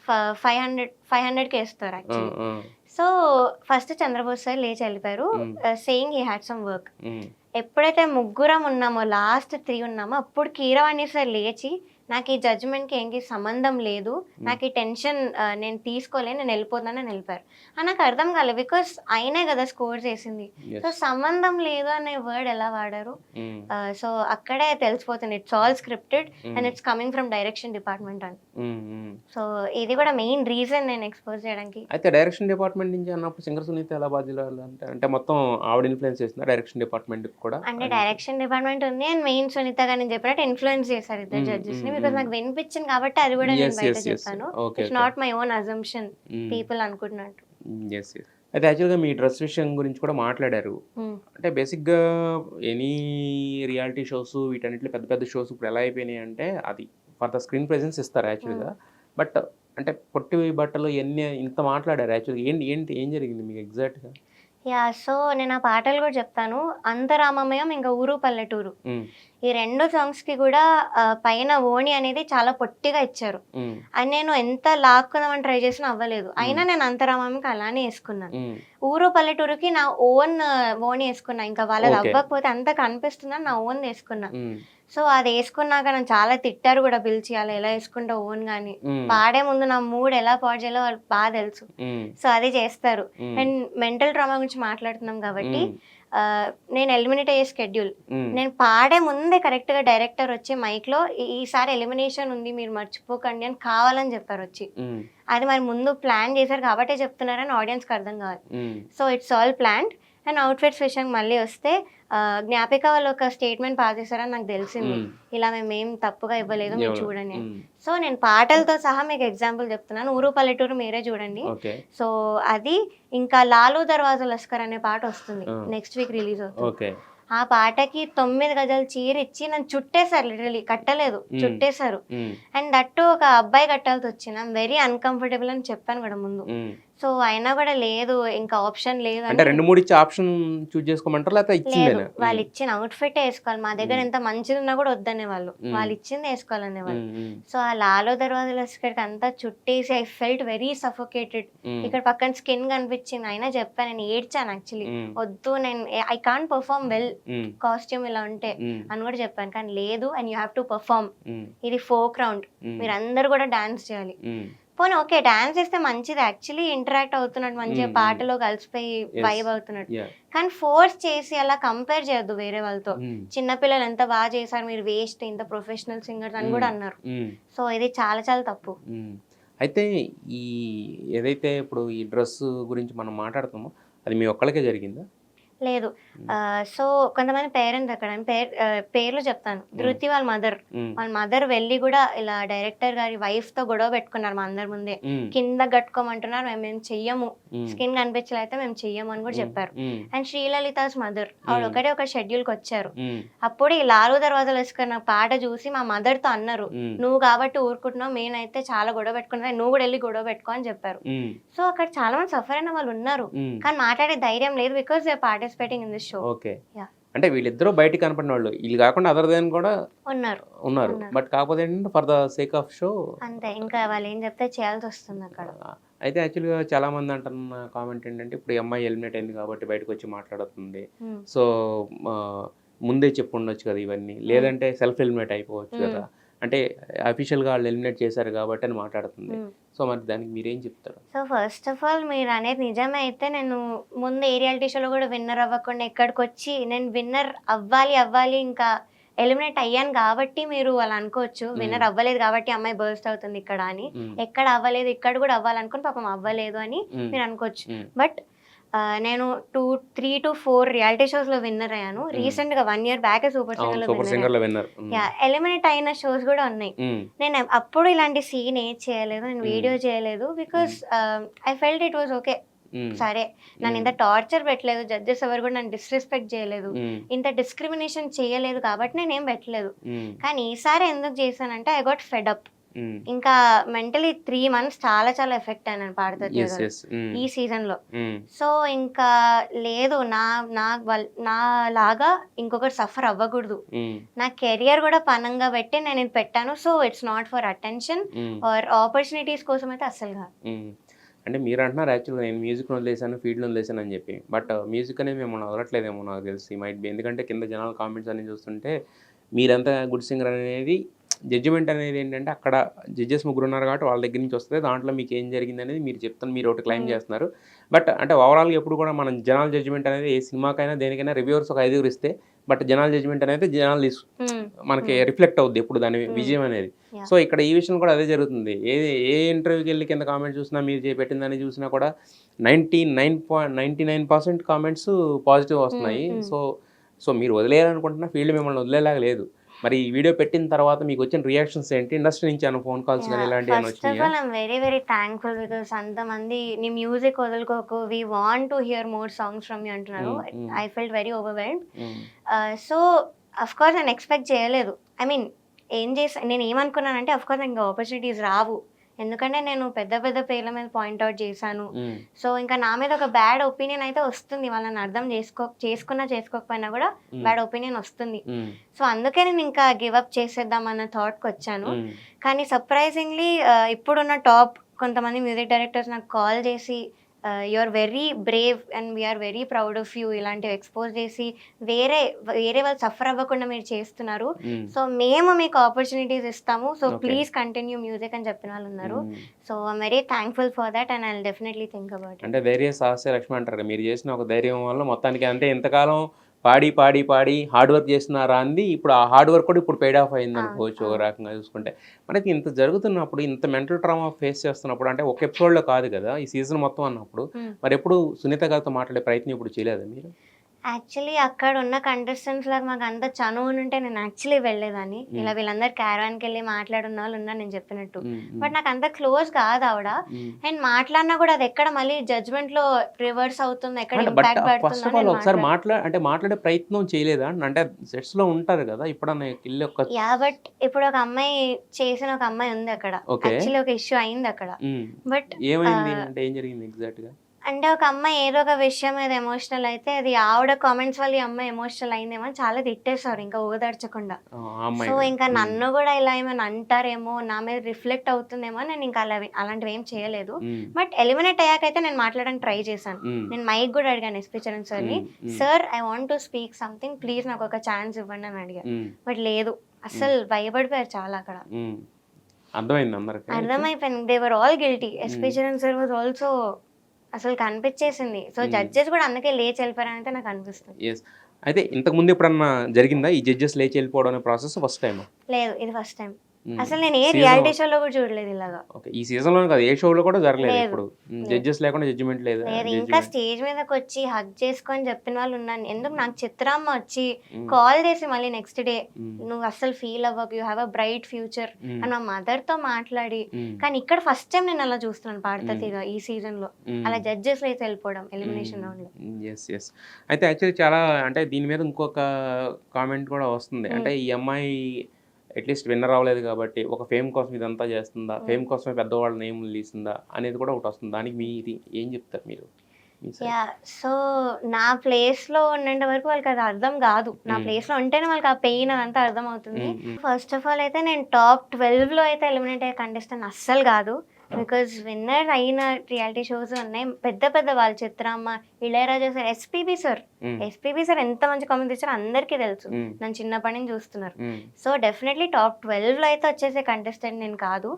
500కి వేస్తారు actually. So first Chandrabose sir లేచి వెళ్ళిపోయారు, saying he had some work. ఎప్పుడైతే ముగ్గురం ఉన్నామో, లాస్ట్ 3 ఉన్నామో, అప్పుడు కీరవాణి సార్ లేచి నాకు ఈ జడ్జ్మెంట్కి ఏంటి సంబంధం లేదు, నాకు ఈ టెన్షన్ నేను తీసుకోలేను, నేను వెళ్ళిపోతానని వెళ్ళిపోయారు. నాకు అర్థం కాలేదు, బికాస్ ఆయనే కదా స్కోర్ చేసింది. సో సంబంధం లేదు అనే వర్డ్ ఎలా వాడారు? సో అక్కడే తెలిసిపోతుంది it's all scripted and it's coming from direction department అని. సో ఇది కూడా మెయిన్ రీజన్ నేను ఎక్స్పోజ్ చేయడానికి. అయితే డైరెక్షన్ డిపార్ట్మెంట్ నుంచి అన్నప్పుడు సింగర్ సునీత ఎలా బాధ్యులు అంటే అంటే మొత్తం ఆవిడ ఇన్ఫ్లుయెన్స్ చేసిందా డైరెక్షన్ డిపార్ట్మెంట్ కూడా? అంటే డైరెక్షన్ డిపార్ట్మెంట్ ఉంది అండ్ మెయిన్ సునీత గారు నేను చెప్పినట్టు ఇన్ఫ్లుయెన్స్ చేశారు ఇద్దరు జడ్జెస్ ని, బికాస్ నాకు వినిపించింది కాబట్టి అది కూడా నేను బయట చెప్పాను. It's not my own assumption people అనుకుంటున్నట్టు. అయితే యాక్చువల్గా మీ డ్రెస్ విషయం గురించి కూడా మాట్లాడారు. అంటే బేసిక్గా ఎనీ రియాలిటీ షోస్ వీటన్నిటిలో పెద్ద పెద్ద షోస్ ఇప్పుడు ఎలా అయిపోయినాయి అంటే అది ఫర్ ద స్క్రీన్ ప్రెజెన్స్ ఇస్తారు యాక్చువల్గా. బట్ అంటే పొట్టి బట్టలు ఎన్ని ఇంత మాట్లాడారు యాక్చువల్గా ఏం జరిగింది మీకు ఎగ్జాక్ట్గా? యా, సో నేను ఆ పాటలు కూడా చెప్తాను. అంతరామమయం ఇంకా ఊరు పల్లెటూరు, ఈ 2 సాంగ్స్కి కూడా పైన ఓణి అనేది చాలా పొట్టిగా ఇచ్చారు. అది నేను ఎంత లాక్కుందామని ట్రై చేసినా అవ్వలేదు, అయినా నేను అంతరామకి అలానే వేసుకున్నాను. ఊరు పల్లెటూరుకి నా ఓన్ ఓణి వేసుకున్నా, ఇంకా వాళ్ళది అవ్వకపోతే అంత కనిపిస్తుందని నా ఓన్ వేసుకున్నా. సో అది వేసుకున్నాక నన్ను చాలా తిట్టారు కూడా పిలిచి, అలా ఎలా వేసుకుంటా ఓన్ గాని, పాడే ముందు నా మూడ్ ఎలా పాడు చేయాలో వాళ్ళకి బాగా తెలుసు. సో అది చేస్తారు. అండ్ మెంటల్ ట్రామా గురించి మాట్లాడుతున్నాం కాబట్టి నేను ఎలిమినేట్ అయ్యే షెడ్యూల్, నేను పాడే ముందే కరెక్ట్ గా డైరెక్టర్ వచ్చి మైక్ లో ఈసారి ఎలిమినేషన్ ఉంది మీరు మర్చిపోకండి అని కావాలని చెప్పారు వచ్చి. అది మరి ముందు ప్లాన్ చేశారు కాబట్టి చెప్తున్నారని ఆడియన్స్ కి అర్థం కావాలి. So it's all planned. And outfits విషయం మళ్ళీ వస్తే జ్ఞాపిక వాళ్ళు ఒక స్టేట్మెంట్ పాస్ చేశారని నాకు తెలిసింది, ఇలా మేమేం తప్పుగా ఇవ్వలేదు మీరు చూడండి. సో నేను పాటలతో సహా మీకు ఎగ్జాంపుల్ చెప్తున్నాను, ఊరు పల్లెటూరు మీరే చూడండి. సో అది ఇంకా లాలు దర్వాజా లస్కర్ అనే పాట వస్తుంది, నెక్స్ట్ వీక్ రిలీజ్ అవుతుంది. ఆ పాటకి 9 గజాలు చీర ఇచ్చి నన్ను చుట్టేశారు, లిటరలీ కట్టలేదు చుట్టేశారు. అండ్ దట్టు ఒక అబ్బాయి కట్టాల్సి వచ్చింది. ఐమ్ వెరీ అన్కంఫర్టబుల్ అని చెప్పాను కూడా ముందు. సో అయినా కూడా లేదు, ఇంకా ఆప్షన్ లేదు అంటే 2-3 ఇచ్చి ఆప్షన్ చూస్ చేసుకోమంటారు లేకపోతే ఇచ్చిందేనా? వాళ్ళు ఇచ్చిన అవుట్ఫిట్ వేసుకోవాలి, మా దగ్గర ఎంత మంచిది ఉన్నా కూడా వద్దనే వాళ్ళు, వాళ్ళు ఇచ్చింది వేసుకోవాలనే వాళ్ళు. సో ఆ లాలో దర్వాజాల ఇక్కడికి అంతా చుట్టేసి ఐ ఫెల్ట్ వెరీ సఫోకేటెడ్. ఇక్కడ పక్కన స్కిన్ కనిపించింది, అయినా చెప్పాను, నేను ఏడ్చాను యాక్చువల్లీ, వద్దు నేను I can't perform well costume ఇలా ఉంటే అని కూడా చెప్పాను. కానీ లేదు, and you have to perform, ఇది ఫోక్ రౌండ్, మీరు అందరు కూడా డాన్స్ చేయాలి. పోనీ ఓకే డాన్స్ చేస్తే మంచిది, యాక్చువల్లీ ఇంటరాక్ట్ అవుతున్నట్టు మంచిగా పాటలో కలిసిపోయి వైబ్ అవుతున్నట్టు, కానీ ఫోర్స్ చేసి అలా కంపేర్ చేయొద్దు వేరే వాళ్ళతో. చిన్నపిల్లలు ఎంత బాగా చేశారు, మీరు వేస్ట్, ఇంత ప్రొఫెషనల్ సింగర్స్ అని కూడా అన్నారు. సో ఇది చాలా చాలా తప్పు. అయితే ఈ ఏదైతే ఇప్పుడు ఈ డ్రెస్ గురించి మనం మాట్లాడుతామో అది మీ ఒక్కళ్ళకే జరిగిందా? లేదు. సో కొంతమంది పేరెంట్స్ అక్కడ పేర్లు చెప్తాను. ధృతి వాళ్ళ మదర్ వెళ్ళి కూడా ఇలా డైరెక్టర్ గారి వైఫ్ తో గొడవ పెట్టుకున్నారు మా అందరి ముందే, కింద కట్టుకోమంటున్నారు, మేము చెయ్యము, స్కిన్ కనిపించలేఅయితే మేము చెయ్యము అని కూడా చెప్పారు. అండ్ శ్రీలలితాస్ మదర్ ఆవిడ ఒకటే ఒక షెడ్యూల్ కి వచ్చారు. అప్పుడు ఈ లాలు దర్వాజాలు వేసుకున్న పాట చూసి మా మదర్ తో అన్నారు, నువ్వు కాబట్టి ఊరుకుంటున్నావు, నేనైతే చాలా గొడవ పెట్టుకున్నా, నువ్వు కూడా వెళ్ళి గొడవ పెట్టుకో అని చెప్పారు. సో అక్కడ చాలా మంది సఫర్ అయిన వాళ్ళు ఉన్నారు, కానీ మాట్లాడే ధైర్యం లేదు, because they participating in this show. Okay. అంటే వీళ్ళిద్దరూ బయటికి కనపడిన వాళ్ళు, వీళ్ళు కాకుండా అదర్ దెన్ కూడా ఉన్నారు. బట్ కాకపోతే ఏంటంటే for the sake of show అంతే, ఇంకా వాళ్ళు ఏం చెప్తే చేయాల్సి వస్తుంది అక్కడ. అయితే యాక్చువల్గా చాలా మంది అంటున్న కామెంట్ ఏంటంటే ఇప్పుడు అమ్మాయి ఎలిమినేట్ అయింది కాబట్టి బయటకు వచ్చి మాట్లాడుతుంది, సో ముందే చెప్పు ఉండొచ్చు కదా ఇవన్నీ, లేదంటే సెల్ఫ్ ఎలిమినేట్ అయిపోవచ్చు కదా, అంటే అఫీషియల్గా వాళ్ళు ఎలిమినేట్ చేశారు కాబట్టి అని మాట్లాడుతుంది. సో మరి దానికి మీరేం చెప్తారు? సో ఫస్ట్ ఆఫ్ ఆల్ మీరు అనేది నిజమే అయితే, నేను ముందు ఏ రియాలిటీ షోలో కూడా విన్నర్ అవ్వకుండా ఇక్కడికి వచ్చి నేను విన్నర్ అవ్వాలి ఇంకా ఎలిమినేట్ అయ్యాను కాబట్టి మీరు అలా అనుకోవచ్చు, విన్నర్ అవ్వలేదు కాబట్టి అమ్మాయి బర్స్ట్ అవుతుంది ఇక్కడ అని. ఎక్కడ అవ్వలేదు, ఇక్కడ కూడా అవ్వాలనుకుని పాపం అవ్వలేదు అని మీరు అనుకోవచ్చు. బట్ నేను 3 to 4 రియాలిటీ షోస్ లో విన్నర్ అయ్యాను. రీసెంట్ గా 1 year బ్యాక్ సూపర్ సింగర్ లో విన్నర్. ఎలిమినేట్ అయిన షోస్ కూడా ఉన్నాయి. నేను అప్పుడు ఇలాంటి సీన్ ఏం చేయలేదు, నేను వీడియో చేయలేదు, because I felt it was okay. సరే నన్ను ఇంత టార్చర్ పెట్టలేదు, జడ్జెస్ ఎవరు కూడా నన్ను డిస్రెస్పెక్ట్ చేయలేదు, ఇంత డిస్క్రిమినేషన్ చేయలేదు కాబట్టి నేను ఏం పెట్టలేదు. కానీ ఈసారి ఎందుకు చేశానంటే ఐ గాట్ ఫెడ్ అప్. ఇంకా మెంటలీ 3 months చాలా చాలా ఎఫెక్ట్ అయినాను పాడుతుంది ఈ సీజన్ లో. సో ఇంకా లేదు, నా లాగా ఇంకొకరు సఫర్ అవ్వకూడదు, నా కెరియర్ కూడా పనంగా పెట్టి నేను ఇది పెట్టాను. So it's not for attention or opportunities కోసం అయితే అస్సలు కాదు. అంటే మీరు అంటున్నారు యాక్చువల్గా నేను మ్యూజిక్ వదిలేసాను, ఫీల్డ్ వదిలేసాను అని చెప్పి, బట్ మ్యూజిక్ అనేది మేము వదలట్లేదేమో నాకు తెలిసి, మైట్ బి. ఎందుకంటే కింద జనాల కామెంట్స్ అనేది చూస్తుంటే మీరంతా గుడ్ సింగర్ అనేది జడ్జిమెంట్ అనేది ఏంటంటే అక్కడ జడ్జెస్ ముగ్గురు ఉన్నారు కాబట్టి వాళ్ళ దగ్గర నుంచి వస్తుంది, దాంట్లో మీకు ఏం జరిగింది అనేది మీరు చెప్తాను, మీరు ఒకటి క్లైమ్ చేస్తున్నారు. బట్ అంటే ఓవరాల్గా ఎప్పుడు కూడా మనం జనాల జడ్జిమెంట్ అనేది ఏ సినిమాకైనా దేనికైనా రివ్యూవర్స్ ఒక 5 ఇస్తే, బట్ జనాల జడ్జిమెంట్ అనేది జనాలు మనకి రిఫ్లెక్ట్ అవుద్ది ఎప్పుడు దాని విజయం అనేది. సో ఇక్కడ ఈ విషయం కూడా అదే జరుగుతుంది. ఏ ఇంటర్వ్యూకి వెళ్ళి కింద కామెంట్ చూసినా, మీరు పెట్టిందని చూసినా కూడా 99% కామెంట్స్ పాజిటివ్ వస్తున్నాయి. సో మీరు వదిలేయాలనుకుంటున్నా, ఫీల్డ్ మిమ్మల్ని వదిలేలాగా లేదు. మరి ఈ వీడియో పెట్టిన తర్వాత మీకు వచ్చిన రియాక్షన్స్ ఏంటి? ఇండస్ట్రీ నుంచి ఏమైనా ఫోన్ కాల్స్ కానీ ఇలాంటివి ఏమైనా first of all I'm very very thankful because అంతమంది నీ మ్యూజిక్ వదులుకోకు, we want to hear more songs from you అంటున్నారు. I felt very overwhelmed. So of course నేను ఎక్స్పెక్ట్ చేయలేదు. ఐ మీన్ నేను ఏమనుకున్నానంటే అఫ్ కోర్స్ ఇంకా ఆపర్చునిటీస్ రావు, ఎందుకంటే నేను పెద్ద పెద్ద పేర్ల మీద పాయింట్అవుట్ చేశాను. సో ఇంకా నా మీద ఒక బ్యాడ్ ఒపీనియన్ అయితే వస్తుంది, వాళ్ళని అర్థం చేసుకోకపోయినా కూడా బ్యాడ్ ఒపీనియన్ వస్తుంది. సో అందుకే నేను ఇంకా గివప్ చేసేద్దాం అన్న థాట్కి వచ్చాను. కానీ సర్ప్రైజింగ్లీ ఇప్పుడున్న టాప్ కొంతమంది మ్యూజిక్ డైరెక్టర్స్ నాకు కాల్ చేసి you are very brave and we're very proud of you, ఇలాంటివి ఎక్స్పోజ్ చేసి వేరే వాళ్ళు సఫర్ అవ్వకుండా మీరు చేస్తున్నారు, సో మేము మీకు ఆపర్చునిటీస్ ఇస్తాము, సో ప్లీజ్ కంటిన్యూ మ్యూజిక్ అని చెప్పిన వాళ్ళు ఉన్నారు. So I'm very thankful for that and I will definitely think about it. అంటే ధైర్య సాహస లక్ష్మి అంటారు, మీరు చేసిన ఒక ధైర్యం వల్ల మొత్తానికి అంటే ఇంతకాలం పాడి హార్డ్ వర్క్ చేస్తున్నారా అంది, ఇప్పుడు ఆ హార్డ్ వర్క్ కూడా ఇప్పుడు పెయిడ్ ఆఫ్ అయింది అనుకోవచ్చు ఒక రకంగా చూసుకుంటే. మనకి ఇంత జరుగుతున్నప్పుడు, ఇంత మెంటల్ ట్రామా ఫేస్ చేస్తున్నప్పుడు, అంటే ఒక ఎపిసోడ్లో కాదు కదా ఈ సీజన్ మొత్తం అన్నప్పుడు, మరి ఎప్పుడు సునీత గారితో మాట్లాడే ప్రయత్నం ఇప్పుడు చేయలేదా మీరు? యాక్చువల్లీ అక్కడ ఉన్న కంటెస్టెంట్స్ లాగా మాకు అంత చనువు ఉంటే నేను యాక్చువల్లీ వెళ్ళేదాన్ని. ఇలా వీళ్ళందరూ క్యారవాన్కి వెళ్ళి మాట్లాడున్న వాళ్ళు ఉన్నారు నేను చెప్పినట్టు, బట్ నాకు అంత క్లోజ్ కాదు ఆవిడ. అండ్ మాట్లాడినా కూడా అది ఎక్కడ మళ్ళీ జడ్జ్మెంట్ లో రివర్స్ అవుతుంది, ఎక్కడ ఇంపాక్ట్ పడుతుంది. ఒకసారి మాట్లాడే ప్రయత్నం చేయలేదా? అంటే సెట్స్ లో ఉంటారు కదా ఇప్పుడన్నా ఇల్లు ఒక బట్ ఇప్పుడు ఒక అమ్మాయి చేసిన ఒక అమ్మాయి ఉంది అక్కడ, యాక్చువల్లీ ఒక ఇష్యూ అయింది అక్కడ. బట్ ఏమైంది అంటే ఏం జరిగింది ఎగ్జాక్ట్ గా? అంటే ఒక అమ్మాయి ఏదో ఒక విషయం మీద ఎమోషనల్ అయితే అది ఆవిడ కామెంట్స్ వల్ల ఈ అమ్మాయి ఎమోషనల్ అయిందేమో చాలా తిట్టేశారు ఇంకా ఓదార్చకుండా. సో ఇంకా నన్ను కూడా ఇలా ఏమైనా అంటారేమో, నా మీద రిఫ్లెక్ట్ అవుతుందేమో, నేను ఇంకా అలాంటివి ఏం చేయలేదు. బట్ ఎలిమినేట్ అయ్యాకైతే నేను మాట్లాడడానికి ట్రై చేశాను. నేను మైక్ కూడా అడిగాను ఎస్పీ చరణ్ సార్ని, sir I want to speak something, please నాకు ఒక ఛాన్స్ ఇవ్వండి అని అడిగాను. బట్ లేదు, అసలు భయపడిపోయారు చాలా అక్కడ. అర్థమైపోయింది, they were all guilty. SP Charan sir was also అసలు కనిపించేసింది. సో జడ్జెస్ కూడా అందుకే లేచి వెళ్ళిపోయారని అయితే నాకు అనిపిస్తుంది. అయితే ఇంతకు ముందు ఎప్పుడన్నా జరిగిందా ఈ జడ్జెస్ లేచి వెళ్ళిపోవడం అనే ప్రాసెస్? First time? లేదు, ఇది ఫస్ట్ టైం. అసలు నేను ఏ రియాలిటీ షోలో కూడా చూడలేదు ఇలాగా. ఈ సీజన్ లో కాదు, ఏ షోలో కూడా జరగలేదు ఇప్పుడు జడ్జెస్ లేకుండా జడ్జిమెంట్ లేదు. ఇంకా స్టేజ్ మీదకి వచ్చి హగ్ చేసుకొని చెప్పిన వాళ్ళు ఉన్నాను. ఎందుకు నాకు చిత్రమ్మ వచ్చి కాల్ చేసి మళ్ళీ నెక్స్ట్ డే నువ్వు అసలు ఫీల్ అవ్వకు, you have a bright future అని మా మదర్ తో మాట్లాడి. కానీ ఇక్కడ ఫస్ట్ టైం నేను అలా చూస్తున్నాను పాడతీగా ఈ సీజన్ లో, అలా జడ్జెస్ అయితే వెళ్ళిపోవడం ఎలిమినేషన్ రౌండ్ లో. అయితే యాక్చువల్లీ చాలా అంటే దీని మీద ఇంకొక కామెంట్ కూడా వస్తుంది, అంటే ఈ అమ్మాయి అట్లీస్ట్ విన్నర్ అవ్వలేదు కాబట్టి ఒక ఫేమ్ కోసం ఇదంతా చేస్తుందా, ఫేమ్ కోసమే పెద్దవాళ్ళ నేమ్లు తీసిందా అనేది కూడా ఒకటి వస్తుంది. దానికి మీది ఏం చెప్తారు మీరు? సో నా ప్లేస్ లో ఉన్నంత వరకు వాళ్ళకి అది అర్థం కాదు. నా ప్లేస్ లో ఉంటేనే వాళ్ళకి ఆ పెయిన్ అదంతా అర్థం అవుతుంది. ఫస్ట్ ఆఫ్ ఆల్ అయితే నేను టాప్ 12 లో అయితే ఎలిమినేట్ అయ్యే కంటెస్టెంట్ అస్సలు కాదు. బికాజ్ విన్నర్ అయిన రియాలిటీ షోస్ ఉన్నాయి పెద్ద పెద్ద వాళ్ళు, చిత్రమ్మ, ఇళయరాజా సార్, ఎస్పీబీ సార్ ఎంత మంచి కామెంట్ ఇచ్చారో అందరికీ తెలుసు, నన్ను చిన్నప్పటి నుంచి చూస్తున్నారు. సో డెఫినెట్లీ టాప్ 12 లో అయితే వచ్చేసే కంటెస్టెంట్ నేను కాదు.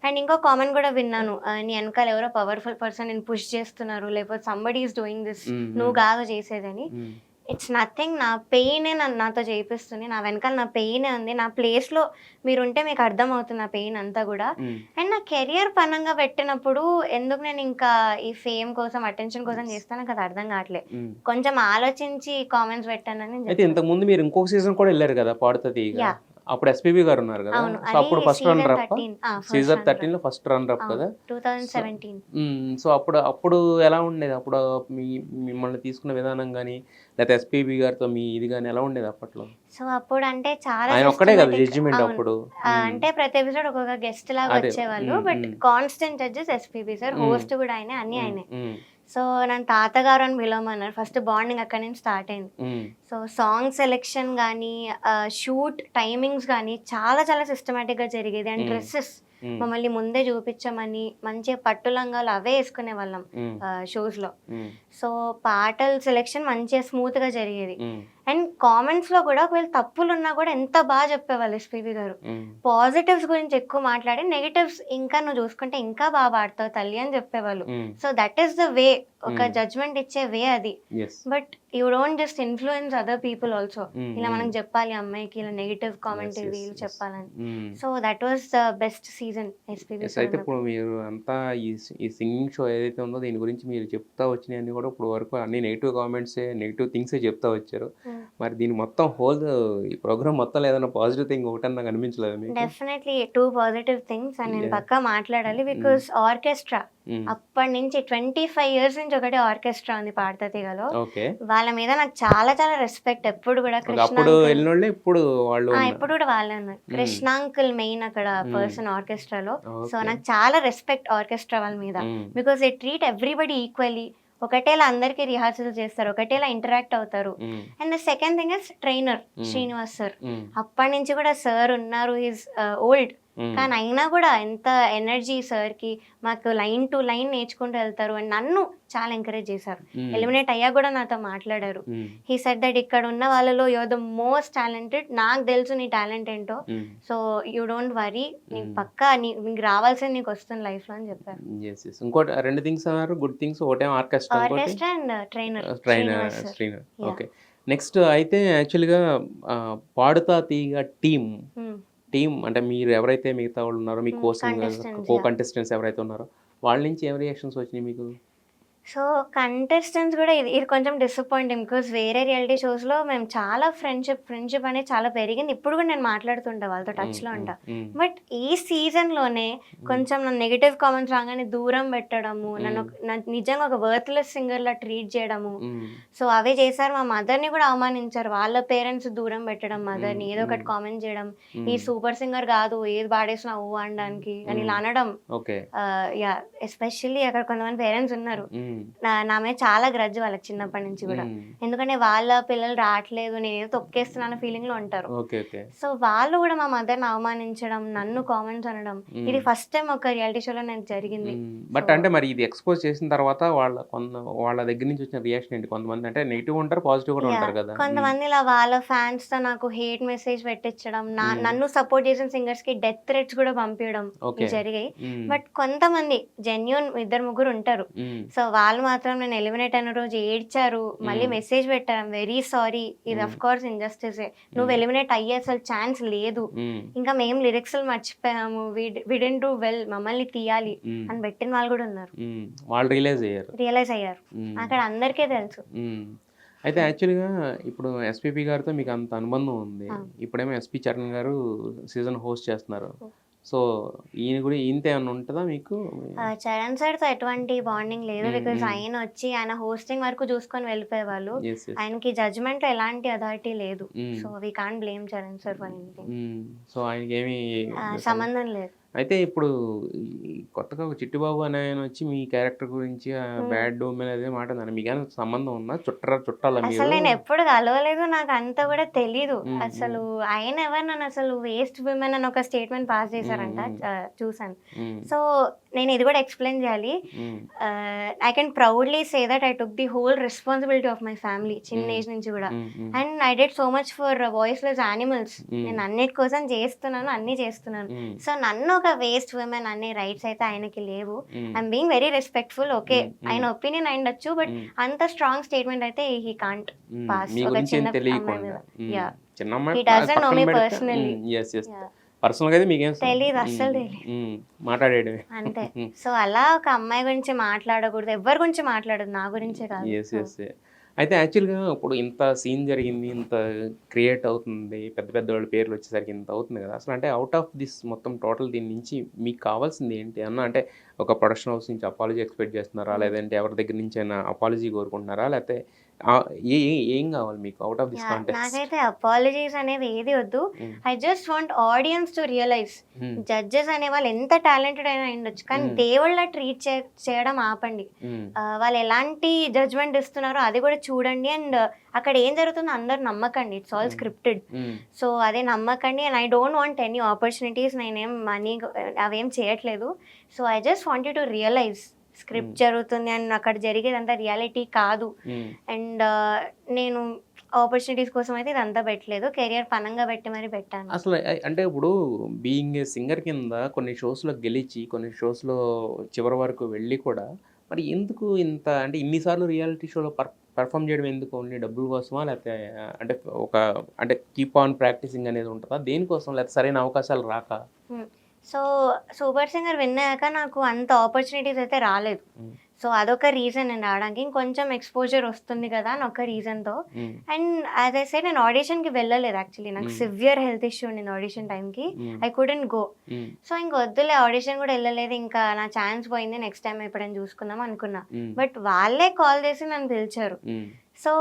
అండ్ ఇంకో కామెంట్ కూడా విన్నాను, నీ వెనకాల ఎవరో పవర్ఫుల్ పర్సన్ నేను పుష్ చేస్తున్నారు, లేకపోతే సంబడీ ఈస్ డూయింగ్ దిస్, నువ్వు కాదు చేసేదని. ఇట్స్ నథింగ్, నా పెయినే నాతో చేయిస్తుంది, నా వెనకాల నా పెయినే ఉంది. నా ప్లేస్లో మీరుంటే మీకు అర్థం అవుతుంది నా పెయిన్ అంతా కూడా. అండ్ నా కెరియర్ పనంగా పెట్టినప్పుడు ఎందుకు నేను ఇంకా ఈ ఫేమ్ కోసం అటెన్షన్ కోసం చేస్తాను నాకు అది అర్థం కావట్లేదు. కొంచెం ఆలోచించి కామెంట్స్ పెట్టానని. అయితే ఇంతకు ముందు మీరు ఇంకొక సీజన్ కూడా వెళ్ళారు కదా పాడుతుంది, అప్పుడు ఎస్పీబీ గారు ఉన్నారు కదా, సో అప్పుడు ఫస్ట్ రన్నర్ అప్, సీజన్ 13 లో ఫస్ట్ రన్నర్ అప్ కదా 2017. సో అప్పుడు ఎలా ఉండేది? అప్పుడు మిమ్మల్ని తీసుకున్న విధానం కానీ లేకపోతే ఎస్పీబీ గారితో మీ ఇది కానీ ఎలా ఉండేది అప్పట్లో? సో అప్పుడు అంటే చాలా ఆయన ఒక్కడే కదా జడ్జిమెంట్ అప్పుడు, అంటే ప్రతి ఎపిసోడ్ ఒక్కొక్క గెస్ట్ లాగా వచ్చేవాళ్ళు, but constant judges SPB sir, host కూడా ఆయనే, అన్ని ఆయనే. సో నన్ను తాతగారు అని పిలవమన్నారు. ఫస్ట్ బాండింగ్ అక్కడి నుంచి స్టార్ట్ అయింది. సో సాంగ్ సెలెక్షన్ కానీ షూట్ టైమింగ్స్ కానీ చాలా చాలా సిస్టమేటిక్గా జరిగేది. అండ్ డ్రెస్సెస్ మమ్మల్ని ముందే చూపించమని మంచిగా పట్టు లంగాలు అవే వేసుకునే వాళ్ళం షోస్ లో. సో పాటల సెలెక్షన్ మంచిగా స్మూత్ గా జరిగేది. అండ్ కామెంట్స్లో కూడా ఒకవేళ తప్పులు ఉన్నా కూడా ఎంత బాగా చెప్పేవాళ్ళు ఎస్పీబీ గారు. పాజిటివ్స్ గురించి ఎక్కువ మాట్లాడి నెగిటివ్స్ ఇంకా నువ్వు చూసుకుంటే ఇంకా బాగా పాడతావు తల్లి అని చెప్పేవాళ్ళు. So that is the way, ఒక జడ్జ్మెంట్ ఇచ్చే వే అది. But you don't just influence other people also. ఇలా మనకు చెప్పాలి అమ్మాయికి ఇలా నెగిటివ్ కామెంట్ వీళ్ళు చెప్పాలని. So that was the best season SPB. అయితే ఇప్పుడు మీరు అంతా ఈ సింగింగ్ షో ఏదైతే ఉందో దీని గురించి మీరు చెప్తా వచ్చినాయని కూడా ఇప్పుడు వరకు అన్ని నెగిటివ్ కామెంట్సే, నెగిటివ్ థింగ్సే చెప్తా వచ్చారు. మరి దీని మొత్తం ఈ ప్రోగ్రామ్ మొత్తం ఏదైనా పాజిటివ్ థింగ్ ఒకటి నాకు అనిపించలేదు మీకు? డెఫినెట్లీ 2 పాజిటివ్ థింగ్స్ అండ్ నేను పక్కా మాట్లాడాలి. బికాస్ ఆర్కెస్ట్రా అప్పటి నుంచి 25 years నుంచి ఒకటి ఆర్కెస్ట్రా ఉంది పాడతీగలో. వాళ్ళ మీద నాకు చాలా చాలా రెస్పెక్ట్. ఎప్పుడు కూడా ఇప్పుడు కూడా వాళ్ళే ఉన్నారు. కృష్ణ అంకుల్ మెయిన్ అక్కడ పర్సన్ ఆర్కెస్ట్రాలో. సో నాకు చాలా రెస్పెక్ట్ ఆర్కెస్ట్రా వాళ్ళ మీద. Because they treat everybody equally. ఒకటేలా అందరికి రిహార్సల్ చేస్తారు, ఒకటేలా ఇంటరాక్ట్ అవుతారు. And the second thing is trainer Srinivas sir. అప్పటి నుంచి కూడా సార్ ఉన్నారు, ఈజ్ ఓల్డ్, కానీ అయినా కూడా ఎంత ఎనర్జీ సార్ కి. మాకు లైన్ టు లైన్ నేర్చుకుంటూ వెళ్తారు. అండ్ నన్ను చాలా ఎంకరేజ్ చేశారు. ఎలిమినేట్ అయ్యా కూడా నాతో మాట్లాడారు. హీ సెడ్ దట్ ఇక్కడ ఉన్న వాళ్ళలో యువర్ ద మోస్ట్ టాలెంటెడ్, నాకు తెలుసు నీ టాలెంట్ ఏంటో, సో యూ డోంట్ వరీ, నీకు పక్కా నీకు రావాల్సింది నీకు వస్తుంది లైఫ్ లో అని చెప్పారు. ఇంకోటి 2 థింగ్స్ అన్నారు, గుడ్ థింగ్స్. ఒకటే orchestra and trainer. Okay. Next అయితే యాక్చువల్గా పాడుతా తీగ టీమ్ అంటే మీరు ఎవరైతే మిగతా వాళ్ళు ఉన్నారో, మీ కో కంటెస్టెంట్స్ ఎవరైతే ఉన్నారో వాళ్ళ నుంచి ఏం రియాక్షన్స్ వచ్చినాయి మీకు? సో కంటెస్టెంట్స్ కూడా ఇది కొంచెం డిసప్పాయింటింగ్. బికాస్ వేరే రియాలిటీ షోస్లో మేము చాలా ఫ్రెండ్షిప్ అనేది చాలా పెరిగింది. ఇప్పుడు కూడా నేను మాట్లాడుతుంటా వాళ్ళతో, టచ్లో ఉంటా. బట్ ఈ సీజన్లోనే కొంచెం నన్ను నెగిటివ్ కామెంట్స్ రాగానే దూరం పెట్టడము, నన్ను నిజంగా ఒక వర్త్లెస్ సింగర్లా ట్రీట్ చేయడము, సో అవే చేశారు. మా మదర్ని కూడా అవమానించారు. వాళ్ళ పేరెంట్స్ దూరం పెట్టడం మదర్ని, ఏదో ఒకటి కామెంట్ చేయడం, ఈ సూపర్ సింగర్ కాదు ఏది పాడేసినా ఓ అనడానికి అని ఇలా అనడం. ఎస్పెషల్లీ అక్కడ కొంతమంది పేరెంట్స్ ఉన్నారు, నా మీద చాలా గ్రడ్జ్ వాళ్ళకి చిన్నప్పటి నుంచి కూడా. ఎందుకంటే వాళ్ళ పిల్లలు రావట్లేదు, నేను ఏదో తొక్కేస్తున్నాను ఫీలింగ్ లో ఉంటారు. సో వాళ్ళు కూడా మా మదర్ని అవమానించడం, నన్ను కామెంట్స్ అనడం, ఇది ఫస్ట్ టైం ఒక రియాలిటీ షోలో నాకు జరిగింది. బట్ అంటే మరి ఇది ఎక్స్పోజ్ చేసిన తర్వాత వాళ్ళ దగ్గర నుంచి వచ్చిన రియాక్షన్ ఏంటి? కొంతమంది అంటే నెగిటివ్ ఉంటారు, పాజిటివ్ కూడా ఉంటారు కదా. కొంతమంది ఇలా వాళ్ళ ఫ్యాన్స్ తో నాకు హేట్ మెసేజ్ పెట్టించడం, నన్ను సపోర్ట్ చేసిన సింగర్స్ కి డెత్ థ్రెట్స్ కూడా పంపించడం జరిగాయి. బట్ కొంతమంది జెన్యూన్ 2-3 ఉంటారు. సో వాళ్ళు మాత్రం నేను ఎలిమినేట్ అయిన రోజు ఏడ్చారు, మళ్ళీ మెసేజ్ పెట్టారు, వెరీ సారీ, ఇది అఫ్ కోర్స్ ఇంజస్టిసే, నువ్వు ఎలిమినేట్ అయ్యే అసలు ఛాన్స్ లేదు, ఇంకా మేము లిరిక్స్ మర్చిపోయాము, వి డిడ్ంట్ డు వెల్, మమ్మల్ని తీయాలి అని పెట్టిన వాళ్ళు కూడా ఉన్నారు. వాళ్ళు రియలైజ్ అయ్యారు. అక్కడ అందరికీ తెలుసు. అయితే యాక్చువల్గా ఇప్పుడు ఎస్పీపీ గారితో మీకు అంత అనుబంధం ఉంది, ఇప్పుడేమో ఎస్పీ చరణ్ గారు సీజన్ హోస్ట్ చేస్తున్నారు. సో ఈయనతో ఏమన్నా ఉంటుందా మీకు? చరణ్ సార్తో ఎటువంటి బాండింగ్ లేదు. బికాస్ ఆయన వచ్చి ఆయన హోస్టింగ్ వరకు చూసుకొని వెళ్ళిపోయేవాళ్ళు. ఆయనకి జడ్జ్మెంట్ లో ఎలాంటి అథారిటీ లేదు. So we can't blame Charan sir for anything. So ఆయనకి ఏమీ సంబంధం లేదు. అయితే ఇప్పుడు కొత్తగా ఒక చిట్టిబాబు అనే ఆయన వచ్చి మీ క్యారెక్టర్ గురించి బ్యాడ్ డోమెన్ అదే మాట మీకు సంబంధం ఉందా? చుట్టాల అసలు నేను ఎప్పుడు కలవలేదు, నాకు అంత కూడా తెలీదు. అసలు ఆయన ఎవరు, నన్ను అసలు వేస్ట్ విమెన్ అని ఒక స్టేట్మెంట్ పాస్ చేశారంట, చూసాను. సో నేను ఇది కూడా ఎక్స్ప్లెయిన్ చేయాలి. I can proudly say that I took the whole responsibility of my family చిన్న ఏజ్ నుంచి కూడా. And I did so much for voiceless animals. నేను అన్నిటి కోసం చేస్తున్నాను, అన్ని చేస్తున్నాను. సో నన్ను ఒక వేస్ట్ విమెన్ అనే రైట్స్ అయితే ఆయనకి లేవు. I'm being very respectful. Okay, ఆయన ఒపీనియన్ అయిండొచ్చు, బట్ అంత స్ట్రాంగ్ స్టేట్మెంట్ అయితే హీ కాంట్ పాస్. ఒక చిన్న అమ్మాయి మీద. He doesn't know me personally. Personal గా మీకేం తెలీదు, అస్సలు తెలియదు, మాట్లాడేయడమే అంతే. సో అలా ఒక అమ్మాయి గురించి మాట్లాడకూడదు, ఎవరి గురించి మాట్లాడదు, నా గురించే కాదు. అయితే యాక్చువల్గా ఇప్పుడు ఇంత సీన్ జరిగింది, ఇంత క్రియేట్ అవుతుంది, పెద్ద వాళ్ళ పేర్లు వచ్చేసరికి ఇంత అవుతుంది కదా. అసలు అంటే అవుట్ ఆఫ్ దిస్ మొత్తం టోటల్ దీని నుంచి మీకు కావాల్సింది ఏంటి అన్న? అంటే ఒక ప్రొడక్షన్ హౌస్ నుంచి అపాలజీ ఎక్స్పెక్ట్ చేస్తున్నారా, లేదంటే ఎవరి దగ్గర నుంచి అయినా అపాలజీ కోరుకుంటున్నారా, లేకపోతే ఏం కావాలి మీకు అవుట్ ఆఫ్ దిస్ కాంటెక్స్ట్? నాకైతే అపాలజీస్ అనేవి ఏది వద్దు. I just want audience to realise, judges అనే వాళ్ళు ఎంత టాలెంటెడ్ అయినా ఉండొచ్చు, కానీ దేవుళ్ళ ట్రీట్ చేయడం ఆపండి. వాళ్ళు ఎలాంటి జడ్జ్మెంట్ ఇస్తున్నారో అది కూడా చూడండి. అండ్ అక్కడ ఏం జరుగుతుందో అందరు నమ్మకండి, ఇట్స్ ఆల్ స్క్రిప్టెడ్. సో అదే నమ్మకండి. And I don't want any opportunities, నేనేం మనీ అవేం చేయట్లేదు. So I just want you to realise, script జరుగుతుంది అండ్ అక్కడ జరిగేదంతా రియాలిటీ కాదు. అండ్ నేను ఆపర్చునిటీస్ కోసం అయితే ఇదంతా పెట్టలేదు. కెరియర్ పనంగా పెట్టి మరి పెట్టాను. అసలు అంటే ఇప్పుడు బీయింగ్ ఏ సింగర్ కింద కొన్ని షోస్‌లో గెలిచి, కొన్ని షోస్‌లో చివరి వరకు వెళ్ళి కూడా మరి ఎందుకు ఇంత అంటే ఇన్ని సార్లు రియాలిటీ షోలో పెర్ఫార్మ్ చేయడం ఎందుకు? ఓన్లీ డబ్బుల కోసమా? లేకపోతే అంటే ఒక అంటే కీప్ ఆన్ ప్రాక్టీసింగ్ అనేది ఉంటదా? దేనికోసం? లేకపోతే సరైన అవకాశాలు రాక? హ్మ్. సో, 'సూపర్ సింగర్' విన్ అయ్యాక నాకు అంత ఆపర్చునిటీస్ అయితే రాలేదు. హ్మ్. సో, అదొక రీజన్ నేను రావడానికి. ఇంకొంచెం ఎక్స్‌పోజర్ వస్తుంది కదా అని ఒక రీజన్‌తో. హ్మ్. అండ్ యాజ్ ఐ సెడ్ నేను ఆడిషన్‌కి వెళ్ళలేదు యాక్చువల్లీ. నాకు సివియర్ హెల్త్ ఇష్యూ ఉండింది ఆడిషన్ టైంకి. హ్మ్. I couldn't go. హ్మ్. సో, ఇంక వద్దులే ఆడిషన్ కూడా వెళ్ళలేదు. ఇంకా నా ఛాన్స్ పోయింది. నెక్స్ట్ టైం ఎప్పుడైనా చూసుకుందాం అనుకున్నా. హ్మ్. బట్ వాళ్ళే కాల్ చేసి నన్ను పిలిచారు. హ్మ్. సో,